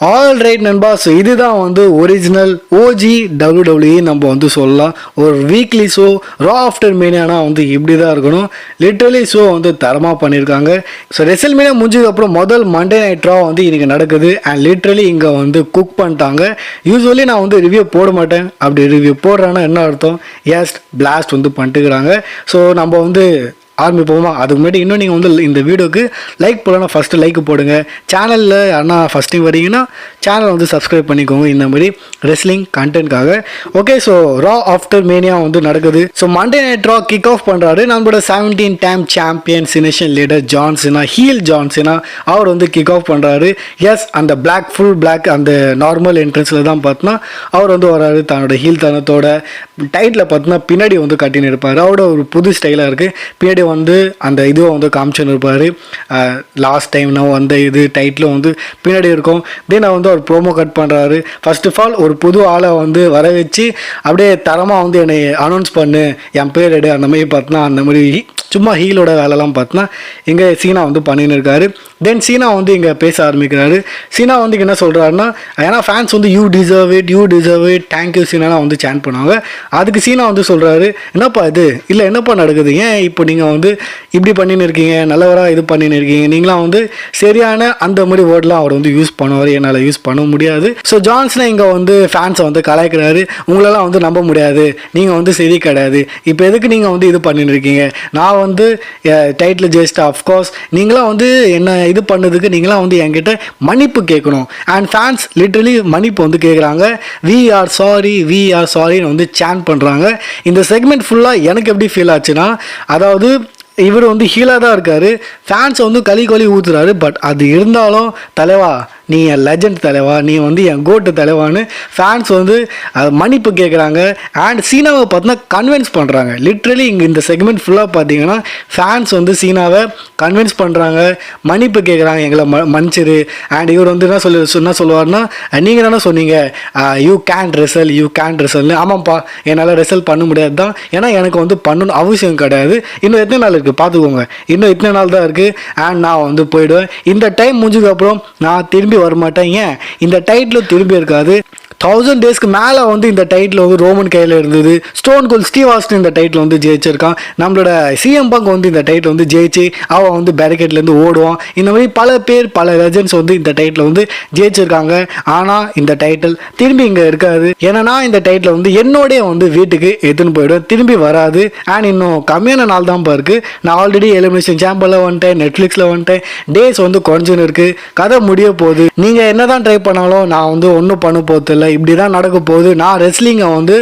All right நண்பா. So இதுதான் வந்து ஒரிஜினல் ஓஜி WWE நம்ம வந்து சொல்லலாம். ஒரு வீக்லி ஷோ ரா ஆஃப்டர் மேனியானா வந்து இப்படி தான் இருக்கணும். லிட்டரலி ஷோ வந்து தரமாக பண்ணியிருக்காங்க. ஸோ ரெசல் மேனியா முடிஞ்சதுக்கப்புறம் முதல் மண்டே நைட் ரா வந்து இன்றைக்கி நடக்குது. அண்ட் லிட்ரலி இங்கே வந்து குக் பண்ணிட்டாங்க. யூஸ்வலி நான் வந்து ரிவ்யூ போட மாட்டேன். அப்படி ரிவ்யூ போடுறேன்னா என்ன அர்த்தம்? எஸ் பிளாஸ்ட் வந்து பண்ணிட்டுக்கிறாங்க. ஸோ நம்ம வந்து ஆரம்பிப்போமா? அதுக்கு முன்னாடி இன்னும் நீங்கள் வந்து இந்த வீடியோக்கு லைக் போடலாம். ஃபஸ்ட்டு லைக் போடுங்க. சேனலில் அண்ணா ஃபஸ்ட் டைம் வரீங்கன்னா சேனல் வந்து சப்ஸ்கிரைப் பண்ணிக்கோங்க இந்த மாதிரி ரெஸ்லிங் கண்டென்ட்காக. Okay, so Raw after mania வந்து நடக்குது. So Monday night Raw kick off பண்ணுறாரு நம்மளோட 17 time champion Cenation leader John Cena, heel John Cena. அவர் வந்து கிக் ஆஃப் பண்ணுறாரு. எஸ், அந்த பிளாக் ஃபுல் பிளாக் அந்த நார்மல் என்ட்ரன்ஸில் தான் பார்த்தோன்னா அவர் வந்து வராரு. தன்னோட ஹீல் தனத்தோட டைட்டில் பார்த்தோன்னா பின்னாடி வந்து கட்டின்னு இருப்பார். அவரோட ஒரு புது ஸ்டைலாக இருக்குது. பின்னாடி வந்து அந்த இதுவை வந்து காமிச்சுன்னு இருப்பார். லாஸ்ட் டைம்னா வந்து இது டைட்டிலும் வந்து பின்னாடி இருக்கும். தென் வந்து அவர் ப்ரோமோ கட் பண்ணுறாரு. ஃபர்ஸ்ட் ஆஃப் ஆல் ஒரு புது ஆளை வந்து வர வச்சு அப்படியே தரமாக வந்து என்னை அனௌன்ஸ் பண்ணு, என் பேர் எடு, அந்த மாதிரி பார்த்தோன்னா அந்த மாதிரி சும்மா ஹீலோட வேலைலாம் பார்த்தோன்னா இங்கே சீனா வந்து பண்ணின்னு இருக்காரு. தென் சீனா வந்து இங்கே பேச ஆரம்பிக்கிறாரு. சீனா வந்து என்ன சொல்கிறாருன்னா, ஏன்னா ஃபேன்ஸ் வந்து யூ டிசர்வ் இட் தேங்க்யூ சீனாலாம் வந்து சேன் பண்ணுவாங்க. அதுக்கு சீனா வந்து சொல்கிறாரு, என்னப்பா இது இல்லை என்னப்பா நடக்குது, ஏன் இப்போ நீங்கள் வந்து இப்படி பண்ணின்னு இருக்கீங்க, நல்லவராக இது பண்ணின்னு இருக்கீங்க, நீங்களாம் வந்து சரியான அந்த மாதிரி வேர்ட்லாம் அவர் வந்து யூஸ் பண்ணுவார். என்னால் யூஸ் பண்ண முடியாது. ஸோ ஜான்சனை இங்கே வந்து ஃபேன்ஸை வந்து கலாய்க்கிறாரு. உங்களெல்லாம் வந்து நம்ப முடியாது, நீங்கள் வந்து சரி கிடையாது, இப்போ எதுக்கு நீங்கள் வந்து இது பண்ணின்னு இருக்கீங்க, நான் வந்து டைட்டில் ஜெயிச்சிட்டா, அஃப்கோர்ஸ் நீங்களாம் வந்து என்ன இது பண்ணதுக்கு நீங்களாம் வந்து என்கிட்ட மன்னிப்பு கேட்கணும். அண்ட் ஃபேன்ஸ் லிட்ரலி மன்னிப்பு வந்து கேட்குறாங்க. வி ஆர் சாரின்னு வந்து சேன் பண்ணுறாங்க. இந்த செக்மெண்ட் ஃபுல்லாக எனக்கு எப்படி ஃபீல் ஆச்சுன்னா, அதாவது இவர் வந்து ஹீலாக தான் இருக்கார், ஃபேன்ஸை வந்து களி ஊற்றுறாரு. பட் அது இருந்தாலும் தலைவா நீ என் லெஜண்ட் தலைவா, நீ வந்து என் கோட்டு தலைவான்னு ஃபேன்ஸ் வந்து மன்னிப்பு கேட்குறாங்க. அண்ட் சீனாவை பார்த்தீங்கன்னா கன்வின்ஸ் பண்ணுறாங்க. லிட்ரலி இங்கே இந்த செக்மெண்ட் ஃபுல்லாக பார்த்தீங்கன்னா ஃபேன்ஸ் வந்து சீனாவை கன்வின்ஸ் பண்ணுறாங்க, மன்னிப்பு கேட்குறாங்க, எங்களை மன்னிச்சிரு. அண்ட் இவர் வந்து என்ன சொல்லுவார்னா, நீங்கள் தானே சொன்னீங்க யூ கேன் ரெசல்னு. ஆமாம்ப்பா, என்னால் ரெசல் பண்ண முடியாது தான், ஏன்னா எனக்கு வந்து பண்ணணும் அவசியம் கிடையாது. இன்னும் எத்தனை நாள் இருக்குது பார்த்துக்கோங்க, இன்னும் இத்தனை நாள் தான் இருக்குது. அண்ட் நான் வந்து போயிடுவேன். இந்த டைம் முடிஞ்சதுக்கப்புறம் நான் திரும்பி வரமாட்டேன். ஏன் இந்த டைட்டில் திரும்பி இருக்காது. 1000 டேஸ்க்கு மேலே வந்து இந்த டைட்டில் வந்து ரோமன் கையில் இருந்தது. ஸ்டோன் கோல்ட் ஸ்டீவ் ஆஸ்டின் இந்த டைட்டில் வந்து ஜெயிச்சிருக்கான். நம்மளோட சிஎம் பங்க் வந்து இந்த டைட்டில் வந்து ஜெயிச்சு அவன் வந்து பேரிகேட்லேருந்து ஓடுவான். இந்த மாதிரி பல லெஜண்ட்ஸ் வந்து இந்த டைட்டில் வந்து ஜெயிச்சிருக்காங்க. ஆனால் இந்த டைட்டில் திரும்பி இங்கே இருக்காது. ஏன்னா இந்த டைட்டில் வந்து என்னோடைய வந்து வீட்டுக்கு எடுத்துன்னு போயிடும், திரும்பி வராது. அண்ட் இன்னும் கம்மியான நாள் தான் இருக்கு. நான் ஆல்ரெடி எலிமினேஷன் சாம்பியனில் வந்துட்டேன், நெட்ஃப்ளிக்ஸில் வந்துட்டேன், டேஸ் வந்து குறைஞ்சுன்னு இருக்குது, கதை முடிய போகுது. நீங்கள் என்ன தான் ட்ரை பண்ணாலும் நான் வந்து ஒன்றும் பண்ண போதில்லை, இப்படி தான் நடக்க போகுது, நான் ரெஸ்லிங்கை வந்து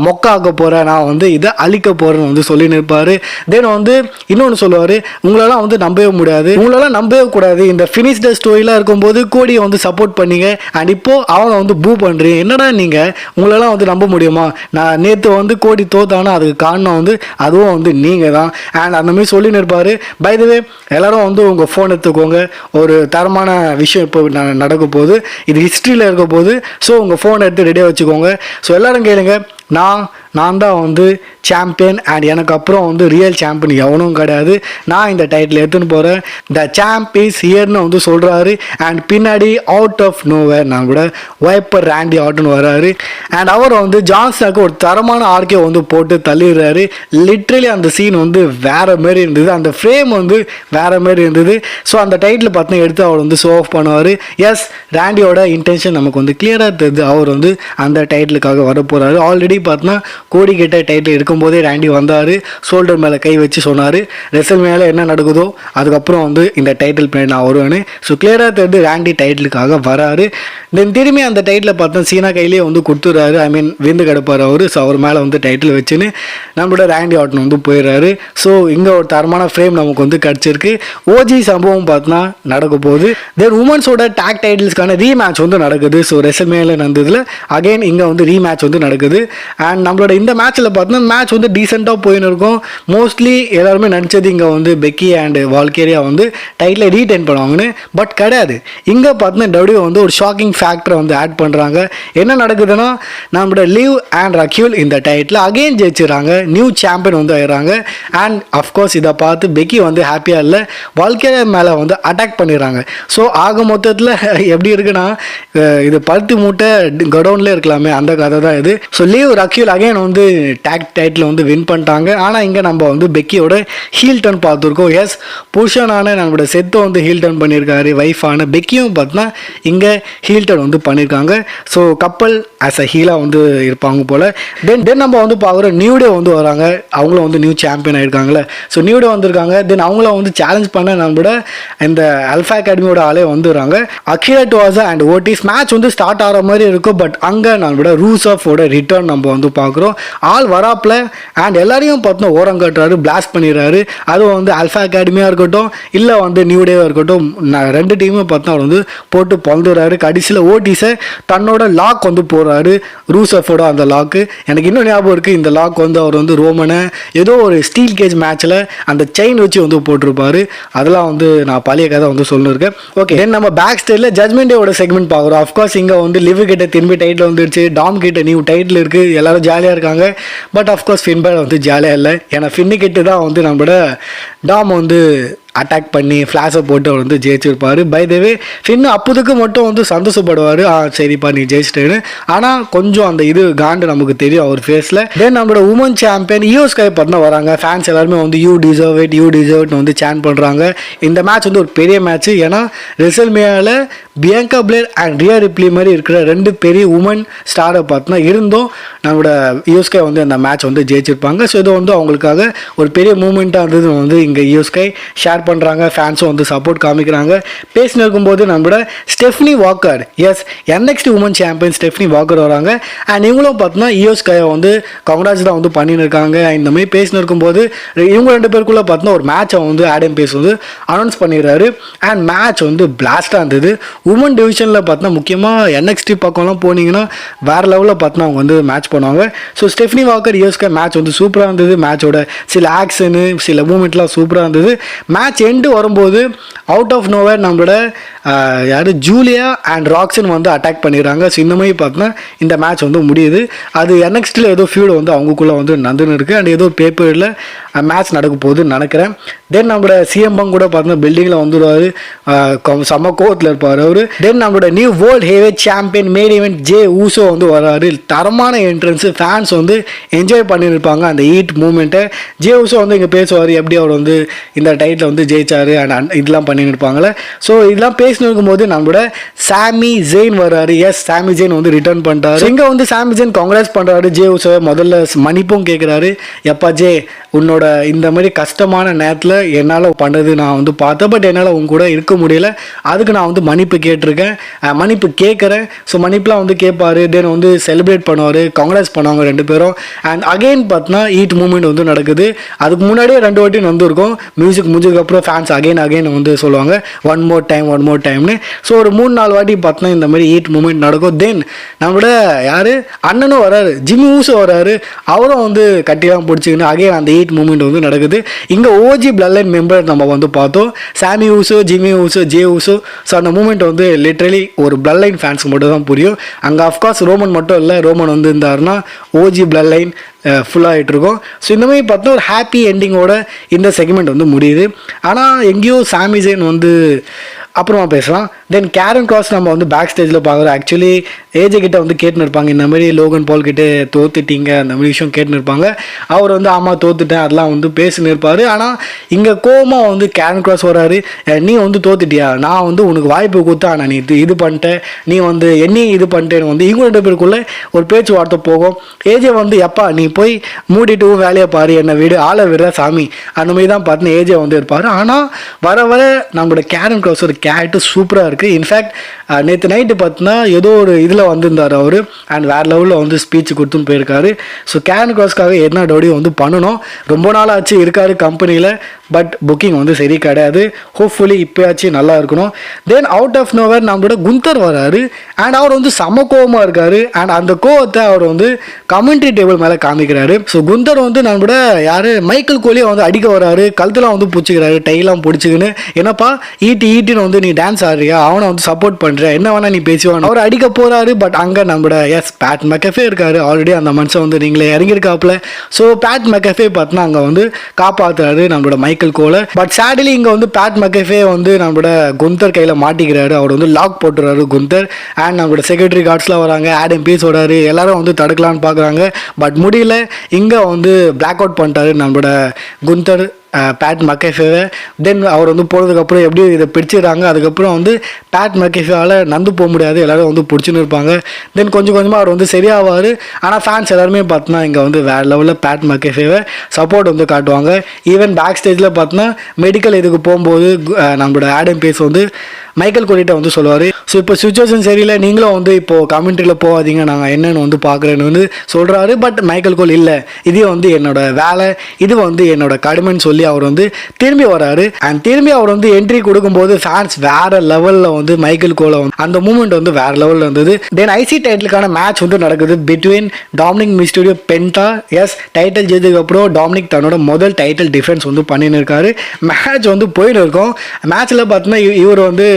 மொக்காக்க போகிறேன், நான் வந்து இதை அழிக்க போகிறேன்னு வந்து சொல்லி நிற்பார். தென் வந்து இன்னொன்று சொல்லுவார், உங்களெல்லாம் வந்து நம்பவே முடியாது, உங்களெல்லாம் நம்பவே கூடாது, இந்த ஃபினிஷ் த ஸ்டோரிலாம் இருக்கும்போது கோடியை வந்து சப்போர்ட் பண்ணீங்க, அண்ட் இப்போது அவங்க வந்து பூ பண்ணுறீங்க, என்னடா நீங்கள் உங்களெல்லாம் வந்து நம்ப முடியுமா, நான் நேற்று வந்து கோடி தோத்தானா அதுக்கு காரணம் வந்து அதுவும் வந்து நீங்கள் தான். அண்ட் அந்த மாதிரி சொல்லி நிற்பார். பை த வே எல்லாரும் வந்து உங்கள் ஃபோன் எடுத்துக்கோங்க, ஒரு தரமான விஷயம் இப்போ நடக்க போகுது, இது ஹிஸ்ட்ரியில் இருக்க போகுது. ஸோ உங்கள் ஃபோனை எடுத்து ரெடியாக வச்சுக்கோங்க. ஸோ எல்லோரும் கேளுங்க, நான் தான் வந்து சாம்பியன். அண்ட் எனக்கு அப்புறம் வந்து ரியல் சாம்பியன் எவனும் கிடையாது, நான் இந்த டைட்டில் எடுத்துன்னு போகிறேன், த சாம்ப் இஸ் ஹியர்னு வந்து சொல்கிறாரு. அண்ட் பின்னாடி அவுட் ஆஃப் நோவேர் நான் கூட வைப்பர் ராண்டி ஆர்டன் வராரு. அண்ட் அவர் வந்து ஜான்சனுக்கு ஒரு தரமான ஆர்கே வந்து போட்டு தள்ளிடுறாரு. லிட்ரலி அந்த சீன் வந்து வேறு மாரி இருந்தது, அந்த ஃப்ரேம் வந்து வேறு மாரி இருந்தது. ஸோ அந்த டைட்டில் பார்த்தா எடுத்து அவர் வந்து ஷோ ஆஃப் பண்ணுவார். எஸ், ராண்டியோட இன்டென்ஷன் நமக்கு வந்து கிளியராக தெரியுது, அவர் வந்து அந்த டைட்டிலுக்காக வர போகிறாரு. ஆல்ரெடி பார்த்தோன்னா கோடி கிட்ட டைட்டில் இருக்கும்போதே ராண்டி வந்தார், ஷோல்டர் மேலே கை வச்சு சொன்னார் ரெசல் மேலே என்ன நடக்குதோ அதுக்கப்புறம் வந்து இந்த டைட்டில் பின்னாடி நான் வருவேன்னு. ஸோ கிளியராக தெரிஞ்சு ராண்டி டைட்டிலுக்காக வராரு. தென் திரும்பி அந்த டைட்டில் பார்த்தா சீனா கையிலேயே வந்து கொடுத்துட்றாரு, ஐ மீன் விந்து கிடப்பார் அவர். ஸோ அவர் மேலே வந்து டைட்டில் வச்சுன்னு நம்மளோட ராண்டி ஆர்டன் வந்து போயிடுறாரு. ஸோ இங்கே ஒரு தரமான ஃப்ரேம் நமக்கு வந்து கிடச்சிருக்கு. ஓஜி சம்பவம் பார்த்தோன்னா நடக்க போகுது. தென் உமன்ஸோட டேக் டைட்டில்ஸ்க்கான ரீமேட்ச் வந்து நடக்குது. ஸோ ரெசல் மேலே நடந்ததில் அகைன் இங்கே வந்து ரீமேட்ச் வந்து நடக்குது. அண்ட் நம்மளோட இந்த மேட்ச்சில் பார்த்தீங்கன்னா மேட்ச் வந்து டீசெண்டாக போயின்னு இருக்கும். மோஸ்ட்லி எல்லாருமே நினச்சது இங்கே வந்து பெக்கி அண்ட் வால்கேரியா வந்து டைட்டில் ரீடைன் பண்ணுவாங்கன்னு. பட் கிடையாது. இங்கே பார்த்தீங்கன்னா டபிள்யூ வந்து ஒரு ஷாக்கிங் ஃபேக்டரை வந்து ஆட் பண்ணுறாங்க. என்ன நடக்குதுன்னா நம்மளோட லிவ் அண்ட் ரக்யூல் இந்த டைட்டில் அகெயின் ஜெயிச்சிடறாங்க. நியூ சாம்பியன் வந்து ஆயிடுறாங்க. அண்ட் அஃப்கோர்ஸ் இதை பார்த்து பெக்கி வந்து ஹாப்பியாக இல்லை, வால்கேரியா மேலே வந்து அட்டாக் பண்ணிடுறாங்க. ஸோ ஆக மொத்தத்தில் எப்படி இருக்குன்னா இது பருத்தி மூட்டை கடவுன்ல இருக்கலாமே அந்த கதை தான் இது. ஸோ லீவ் ரக்யூல் அகைன் வந்து டேக் டைட்டில் வந்து வின் பண்ணிட்டாங்க. ஆனால் இங்கே நம்ம வந்து பெக்கியோட ஹீல் டர்ன் பார்த்துருக்கோம். எஸ், புருஷனான நம்மளோட செத்தை வந்து ஹீல் டர்ன் பண்ணியிருக்காரு. ஒய்ஃபான பெக்கியும் பார்த்தீங்கன்னா இங்கே ஹீல் டர்ன் வந்து பண்ணியிருக்காங்க. ஸோ கப்பல் ஆஸ் அ ஹீலாக வந்து இருப்பாங்க போல். தென் நம்ம வந்து பார்க்குறோம் நியூ டே வந்து வராங்க. அவங்களும் வந்து new champion ஆகிருக்காங்களே. So new day வந்திருக்காங்க. தென் அவங்கள வந்து சேலஞ்ச் பண்ண நம்மளோட இந்த அல்ஃபா அகாடமியோட ஆளே வந்துடுறாங்க. அகிரா டுவாசா அண்ட் ஓட்டிஸ் மேட்ச் வந்து ஸ்டார்ட் ஆகிற மாதிரி இருக்கும். பட் அங்கே நம்மளோட ரூசஃபோட ரிட்டர்ன் நம்ம வந்து பார்க்குறோம். ஆள் வராப்பில் அண்ட் எல்லாரையும் பார்த்தோன்னா ஓரம் கட்டுறாரு, பிளாஸ்ட் பண்ணிடுறாரு. அதுவும் வந்து அல்ஃபா அகாடமியாக இருக்கட்டும் இல்லை வந்து நியூ டேவாக இருக்கட்டும், ரெண்டு டீமும் பார்த்தா அவர் வந்து போட்டு பந்துறாரு. கடைசியில் ஓட்டிஸை தன்னோட லாக் வந்து போடுறாரு, ரூசஃபோட அந்த லாக்கு. எனக்கு இன்னும் ஞாபகம் இருக்குது, இந்த லாக் வந்து அவர் வந்து ரோமனை ஏதோ ஒரு ஸ்டீல் கேஜ் மேட்ச்சில் அந்த செயின் வச்சு வந்து போட்டிருப்பாரு. அதெல்லாம் வந்து நான் பழைய கதை வந்து சொல்லியிருக்கேன். ஓகே, தென் நம்ம பேக் ஸ்டேஜில் ஜட்மெண்ட் டேவோட செக்மெண்ட் பார்க்குறோம். அஃப்கோர்ஸ் இங்கே வந்து லிவ் கிட்ட திரும்பி டைட்டில் வந்துடுச்சு, டாம் கிட்ட நியூ டைட்டில் இருக்குது, எல்லாரும் ஜாலியாக இருக்காங்க. பட் அஃப்கோர்ஸ் ஃபின்பேர் வந்து ஜாலியாக இல்லை. ஏன்னா ஃபின்னு கிட்ட தான் வந்து நம்மளோட டாம் வந்து அட்டாக் பண்ணி ஃப்ளாஷை போட்டு அவர் வந்து ஜெயிச்சிருப்பார். பை த வே ஃபின்னு அப்போதுக்கு மட்டும் வந்து சந்தோஷப்படுவார், சரிப்பா நீ ஜெயிச்சிட்டேன்னு. ஆனால் கொஞ்சம் அந்த இது காண்டு நமக்கு தெரியும் அவர் ஃபேஸில். தென் நம்மளோட உமன் சாம்பியன் ஈயோ ஸ்கை பார்த்தா வராங்க. ஃபேன்ஸ் எல்லாருமே வந்து யூ டிசர்வ் இட்னு வந்து சேன் பண்ணுறாங்க. இந்த மேட்ச் வந்து ஒரு பெரிய மேட்ச். ஏன்னா ரெசல்மேனியாவில் Bianca Belair and Rhea Ripley மாதிரி இருக்கிற ரெண்டு பெரிய உமன் ஸ்டாரை பார்த்தோன்னா இருந்தும் நம்மளோட ஈயோஸ்கை வந்து அந்த மேட்ச் வந்து ஜெயிச்சிருப்பாங்க. ஸோ இது வந்து அவங்களுக்காக ஒரு பெரிய மூமெண்ட்டாக இருந்தது வந்து இங்கே ஈயோஸ்கை ஷேர் பண்ணுறாங்க. ஃபேன்ஸும் வந்து சப்போர்ட் காமிக்கிறாங்க. பேசினு இருக்கும்போது நம்மளோட Stephanie Vaquer, as NXT women champion Stephanie Vaquer வராங்க. அண்ட் இவங்களும் பார்த்தோன்னா ஈயோஸ்கையை வந்து கங்க்ராட்ஸ் தான் வந்து பண்ணின்னு இருக்காங்க. இந்த மாதிரி பேசினு இருக்கும்போது இவங்க ரெண்டு பேருக்குள்ளே பார்த்தோன்னா ஒரு மேட்சை வந்து ஆடம் பேஸ் வந்து அனௌன்ஸ் பண்ணிடுறாரு. அண்ட் மேட்ச் வந்து பிளாஸ்டாக இருந்தது. உமன் டிவிஷனில் பார்த்தோன்னா முக்கியமாக NXT பக்கம்லாம் போனீங்கன்னா வேறு லெவலில் பார்த்தோன்னா அவங்க வந்து மேட்ச் பண்ணுவாங்க. ஸோ ஸ்டெஃப்னி வாக்கர் ஈயோஸ்கை மேட்ச் வந்து சூப்பராக இருந்தது. மேட்சோட சில ஆக்ஷனு சில மூமெண்ட்லாம் சூப்பராக இருந்தது. மேட்ச் எண்டு வரும்போது அவுட் ஆஃப் நோவேர் நம்மளோட யார் ஜூலியா அண்ட் ராக்ஸன் வந்து அட்டாக் பண்ணிடுறாங்க. ஸோ இந்த மாதிரி பார்த்தோன்னா இந்த மேட்ச் வந்து முடியுது. அது NXTயில் ஏதோ ஃபியூடு வந்து அவங்களுக்குள்ளே வந்து நடந்துன்னு இருக்குது. அண்ட் ஏதோ பேப்பரில் மேட்ச் நடக்க போகுதுன்னு நினைக்கிறேன். தென் நம்மளோட சிஎம் பங்க் கூட பார்த்தோன்னா பில்டிங்கில் வந்துடுவார், செம்ம கோவத்தில் இருப்பார் அவர். தென் நம்மளோட new world heavyweight champion main event J Uso வந்து வராரு. தரமான என்ட்ரன்ஸு, ஃபேன்ஸ் வந்து என்ஜாய் பண்ணியிருப்பாங்க அந்த ஈட் மூமெண்ட்டை. ஜே ஊசோ வந்து இங்கே பேசுவார், எப்படி அவர் வந்து இந்த டைட்டில் வந்து ஜெயிச்சாரு அண்ட் இதெல்லாம் பண்ணின்னு இருப்பாங்களே. ஸோ இதெல்லாம் பேசினு இருக்கும்போது நம்மளோட சாமி ஜெயின் வர்றாரு. எஸ், சாமி ஜெயின் வந்து ரிட்டர்ன் பண்ணுறாரு. இங்கே வந்து சாமி ஜெயின் காங்கிரஸ் பண்ணுறாரு ஜே ஊசோவை. முதல்ல மன்னிப்பும் கேட்குறாரு. எப்பா ஜே, உன்னோட இந்த மாதிரி கஷ்டமான நேரத்தில் என்னால் பண்ணுறது நான் வந்து பார்த்தேன். பட் என்னால் உங்க கூட இருக்க முடியல. அதுக்கு நான் வந்து மன்னிப்பு கேட்டிருக்கேன், மன்னிப்பு கேட்குறேன். ஸோ மன்னிப்புலாம் வந்து கேட்பாரு. தென் வந்து செலிப்ரேட் பண்ணுவார், காங்கிரஸ் பண்ணுவாங்க ரெண்டு பேரும். அண்ட் அகெயின் பார்த்தோன்னா ஈட் மூமெண்ட் வந்து நடக்குது. அதுக்கு முன்னாடியே ரெண்டு வாட்டி வந்துருக்கும். மியூசிக் முடிஞ்சதுக்கப்புறம் ஃபேன்ஸ் அகைன் வந்து சொல்லுவாங்க ஒன் மோர் டைம்னு. ஸோ ஒரு 3-4 வாட்டி பார்த்தோன்னா இந்த மாதிரி ஈட் மூமெண்ட் நடக்கும். தென் நம்மளோட யார் அண்ணனும் வராரு, ஜிம்மி ஊசோ வராரு. அவரும் வந்து கட்டிலாம் பிடிச்சிக்கின்னு அகைன் அந்த ஈட் மூமெண்ட் வந்து நடக்குது. இங்கே ஓஜி பிளட் லைன் மெம்பர் நம்ம வந்து பார்த்தோம், சாமி Uso, Jimmy Uso, J Uso. So அந்த மூமெண்ட் வந்து லிட்ரலி ஒரு பிளட் லைன் ஃபேன்ஸ்க்கு மட்டும் தான் புரியும். அங்கே அஃப்கோர்ஸ் ரோமன் மட்டும் இல்லை, ரோமன் வந்து இருந்தாருன்னா ஓஜி பிளட் லைன் ஃபுல்லாகிட்டு இருக்கும். ஸோ இந்த மாதிரி பார்த்தா ஒரு ஹாப்பி எண்டிங்கோட இந்த செக்மெண்ட் வந்து முடியுது. ஆனால் எங்கேயோ சாமி ஜெயின் வந்து அப்புறமா பேசலாம். தென் கேரன் கிராஸ் நம்ம வந்து பேக் ஸ்டேஜில் பார்க்குறோம். ஆக்சுவலி ஏஜே கிட்ட வந்து கேட்டுன்னு இருப்பாங்க, இந்த மாதிரி லோகன் பால் கிட்டே தோத்துட்டீங்க அந்த மாதிரி விஷயம் கேட்டுன்னு இருப்பாங்க. அவர் வந்து ஆமாம் தோத்துட்டேன் அதெல்லாம் வந்து பேசின்னு இருப்பார். ஆனால் இங்கே கோவமாக வந்து கேரன் கிராஸ் வராரு. நீ வந்து தோத்துட்டியா, நான் வந்து உனக்கு வாய்ப்பு கொடுத்தா ஆனால் நீ இது பண்ணிட்டேன், நீ வந்து என்னையும் இது பண்ணிட்டேன்னு வந்து இவங்க ரெண்டு பேருக்குள்ளே ஒரு பேச்சுவார்த்தை போகும். ஏஜே வந்து எப்பா நீ போய் மூடிட்டு வேலையை பாரு, என்னை வீடு ஆளை விடுற சாமி அந்த மாதிரி தான் பார்த்துன்னு ஏஜே வந்து இருப்பார். ஆனால் வர வர நம்மளோட கேரன் கிராஸ் ஒரு கேரக்டர் சூப்பராக இருக்குது. இன்ஃபேக்ட் நேற்று நைட்டு பார்த்தீங்கன்னா ஏதோ ஒரு இதில் வந்திருந்தார் அவர் அண்ட் வேறு லெவலில் வந்து ஸ்பீச் கொடுத்துன்னு போயிருக்காரு. ஸோ கேரன் கிராஸ்க்காக என்ன டோடியும் வந்து பண்ணணும். ரொம்ப நாள் ஆச்சு இருக்காரு கம்பெனியில், பட் புக்கிங் வந்து சரி கிடையாது. ஹோப்ஃபுல்லி இப்போயாச்சும் நல்லா இருக்கணும். தென் அவுட் ஆஃப் நோவேர் நம்மளோட குந்தர் வராரு அண்ட் அவர் வந்து சம கோவமாக இருக்கார். அண்ட் அந்த கோவத்தை அவர் வந்து கமெண்ட்ரி டேபிள் மேலே காமிக்கிறார். நிற்கிறாரு. ஸோ குந்தர் வந்து நம்மளோட யாரு மைக்கேல் கோலியை வந்து அடிக்க வராரு, கழுத்துலாம் வந்து பிடிச்சிக்கிறாரு, டைலாம் பிடிச்சிக்கின்னு, என்னப்பா ஈட்டின்னு வந்து நீ டான்ஸ் ஆடுறியா, அவனை வந்து சப்போர்ட் பண்ற, என்ன வேணா நீ பேசுவான் அவர் அடிக்க போறாரு. பட் அங்கே நம்மளோட பேட் மெக்கஃபே இருக்காரு, ஆல்ரெடி அந்த மனுஷன் வந்து நீங்களே இறங்கியிருக்காப்புல. ஸோ பேட் மெக்கஃபே பார்த்தோன்னா அங்கே வந்து காப்பாற்றுறாரு நம்மளோட மைக்கேல் கோலை. பட் சேடலி இங்கே வந்து பேட் மெக்கஃபே வந்து நம்மளோட குந்தர் கையில் மாட்டிக்கிறாரு, அவர் வந்து லாக் போட்டுறாரு குந்தர். அண்ட் நம்மளோட செக்யூரிட்டி கார்ட்ஸ்லாம் வராங்க, ஆடம் பீஸ் ஓடாரு, எல்லாரும் வந்து தடுக்கலான்னு பார்க்குறாங்க. பட் முடியல, இங்கே வந்து பிளாக் அவுட் பண்ணிட்டாரு நம்மளோட குந்தர் பேட் மெக்கஃபேவை. தென் அவர் வந்து போனதுக்கப்புறம் எப்படி இதை பிடிச்சிடுறாங்க. அதுக்கப்புறம் வந்து பேட் மெக்கஃபேவால் நந்து போக முடியாது, எல்லோரும் வந்து பிடிச்சின்னு இருப்பாங்க. தென் கொஞ்சம் கொஞ்சமாக அவர் வந்து சரியாவார். ஆனால் ஃபேன்ஸ் எல்லாருமே பார்த்தோன்னா இங்கே வந்து வேறு லெவலில் பேட் மெக்கஃபேவை சப்போர்ட் வந்து காட்டுவாங்க. ஈவன் பேக் ஸ்டேஜில் பார்த்தோன்னா மெடிக்கல் இதுக்கு போகும்போது நம்மளோட ஆடம் பேஸ் வந்து மைக்கேல் கோலிட்ட வந்து சொல்லுவார், ஸோ இப்போ சுச்சுவேஷன் சரியில்லை, நீங்களும் வந்து இப்போது கமெண்ட்ரியில் போகாதீங்க, நாங்கள் என்னென்னு வந்து பார்க்குறேன்னு வந்து சொல்கிறாரு. பட் மைக்கேல் கோல் இல்லை, இது வந்து என்னோட வேலை, இது வந்து என்னோட கடுமைன்னு சொல்லி அவர் வந்து திரும்பி வராரு. அண்ட் திரும்பி அவர் வந்து என்ட்ரி கொடுக்கும்போது ஃபேன்ஸ் வேற லெவலில் வந்து மைக்கேல் கோலை வந்து அந்த மூமெண்ட் வந்து வேற லெவலில் இருந்தது. தென் ஐசி டைட்டிலுக்கான மேட்ச் வந்து நடக்குது பிட்வீன் டாமினிக் மிஸ்டீரியோ பென்டா. டைட்டில் ஜெயிச்சதுக்கு அப்புறம் டாமினிக் தன்னோட முதல் டைட்டில் டிஃபென்ஸ் வந்து பண்ணின்னு இருக்காரு. மேட்ச் வந்து போயின்னு இருக்கும். மேட்ச்சில் பார்த்தோன்னா இவர் வந்து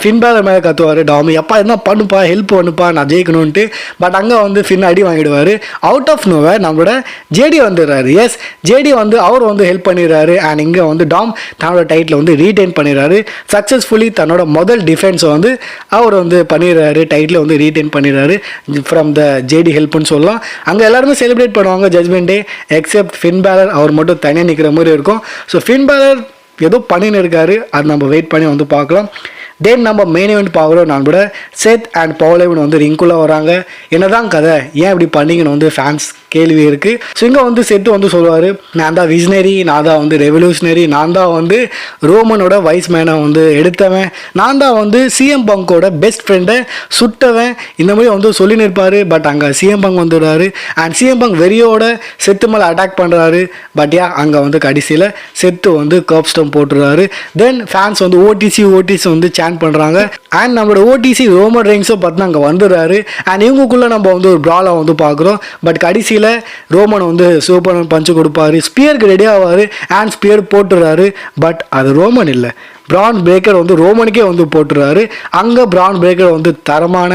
ஃபின் பேலர் மேலே கத்துவார், டாமி எப்பா என்ன பண்ணுப்பா, ஹெல்ப் பண்ணுப்பா, நான் ஜெயிக்கணும்ன்ட்டு. பட் அங்கே வந்து ஃபின் அடி வாங்கிடுவார். அவுட் ஆஃப் நோவேர் நம்மளோட ஜேடி வந்துடுறாரு. ஜேடி வந்து அவர் வந்து ஹெல்ப் பண்ணிடுறாரு. அண்ட் இங்கே வந்து டாம் தன்னோட டைட்டில் வந்து ரீடைன் பண்ணிடுறாரு. சக்ஸஸ்ஃபுல்லி தன்னோட முதல் டிஃபென்ஸை வந்து அவர் வந்து பண்ணிடுறாரு, டைட்டில் வந்து ரீடைன் பண்ணிடுறாரு ஃப்ரம் த ஜேடி ஹெல்ப்னு சொல்லலாம். அங்கே எல்லாருமே செலிப்ரேட் பண்ணுவாங்க ஜட்மெண்ட் டே, எக்ஸப்ட் ஃபின் பேலர், அவர் மட்டும் தனியாக நிற்கிற மாதிரி இருக்கும். ஸோ ஃபின் பேலர் ஏதோ பண்ணின்னு இருக்காரு, அது நம்ம வெயிட் பண்ணி வந்து பார்க்கலாம். தென் நம்ம மெயின் இவெண்ட் பார்க்குறோம், நம்மளோட செத் அண்ட் பவுலேவன் வந்து ரிங்குள்ளே வராங்க. என்னதான் கதை, ஏன் இப்படி பண்ணிங்கன்னு வந்து ஃபேன்ஸ் கேள்வி இருக்குது. ஸோ இங்கே வந்து செட்டு வந்து சொல்லுவார், நான் தான் விஷ்னரி, நான் தான் வந்து ரெவல்யூஷனரி, நான் தான் வந்து ரோமனோட வைஸ் மேனை வந்து எடுத்தவன், நான் தான் வந்து சிஎம் பங்கோட பெஸ்ட் ஃப்ரெண்டை சுட்டவன், இந்த மாதிரி வந்து சொல்லி நிற்பார். பட் அங்கே சிஎம் பங்க் வந்துடுறாரு. அண்ட் சிஎம் பங்க் வெறியோட செத்து மேலே அட்டாக் பண்ணுறாரு. பட் அங்கே வந்து கடைசியில் செத்து வந்து கர்ப் ஸ்டம்ப் போட்டுறாரு. தென் ஃபேன்ஸ் வந்து ஓடிசி வந்து சேன் பண்ணுறாங்க. அண்ட் நம்மளோட ஓடிசி ரோமன் ரெயின்ஸும் பார்த்தா அங்கே வந்துடுறாரு. அண்ட் இவங்களுக்குள்ளே நம்ம வந்து ஒரு ப்ராலை வந்து பார்க்குறோம். பட் கடைசியில் ரோமன் வந்து சூப்பர் பஞ்சு கொடுப்பாரு, ஸ்பியருக்கு ரெடி ஆவார். அண்ட் ஸ்பியர் போட்டுறாரு. பட் அது ரோமன் இல்லை, பிரான் பிரேக்கர் வந்து ரோமனுக்கே வந்து போட்டுருவாரு. அங்கே பிரான் பிரேக்கர் வந்து தரமான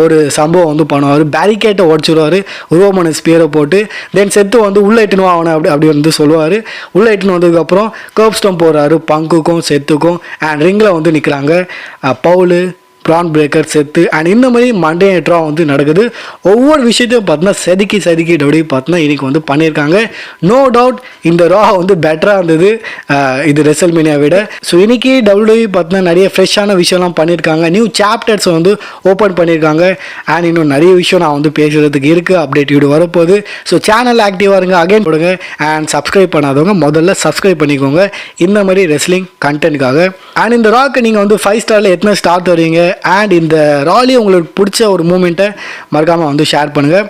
ஒரு சம்பவம் வந்து பண்ணுவார், பேரிகேட்டை உடச்சிடுவார் ரோமனை ஸ்பியரை போட்டு. தென் செத்து வந்து உள்ளே இட்டுன்னு அவனை அப்படி வந்து சொல்லுவார். உள்ளே இட்டுன்னு வந்ததுக்கப்புறம் கர்ப் ஸ்டம்ப் போடுறாரு பங்குக்கும் செத்துக்கும். அண்ட் ரிங்கில் வந்து நிற்கிறாங்க பவுலு, பிரான் பிரேக்கர், செத்து. அண்ட் இந்த மாதிரி மண்டே நைட்ரா வந்து நடக்குது. ஒவ்வொரு விஷயத்தையும் பார்த்தோன்னா செதுக்கி டபுடி பார்த்தோன்னா இன்றைக்கி வந்து பண்ணியிருக்காங்க. நோ டவுட் இந்த ரா வந்து பெட்டராக இருந்தது இது ரெசல்மேனியா விட. ஸோ இன்றைக்கி டபிள்யூடபிள்யூ பார்த்தோன்னா நிறைய ஃப்ரெஷ்ஷான விஷயம்லாம் பண்ணியிருக்காங்க, நியூ சாப்டர்ஸ் வந்து ஓப்பன் பண்ணியிருக்காங்க. அண்ட் இன்னும் நிறைய விஷயம் நான் வந்து பேசுகிறதுக்கு இருக்குது, அப்டேட் வீடு வரப்போகுது. ஸோ சேனல் ஆக்டிவாக இருங்க, அகைன் போடுங்க. அண்ட் சப்ஸ்கிரைப் பண்ணாதவங்க முதல்ல சப்ஸ்கிரைப் பண்ணிக்கோங்க இந்த மாதிரி ரெஸ்லிங் கண்டென்ட்காக. அண்ட் இந்த ராக்கு நீங்கள் வந்து 5 ஸ்டாரில் எத்தனை ஸ்டார் தருவீங்க? அண்ட் இந்த ராலி உங்களுக்கு பிடிச்ச ஒரு மூமெண்ட்டை மறக்காமல் வந்து ஷேர் பண்ணுங்கள்.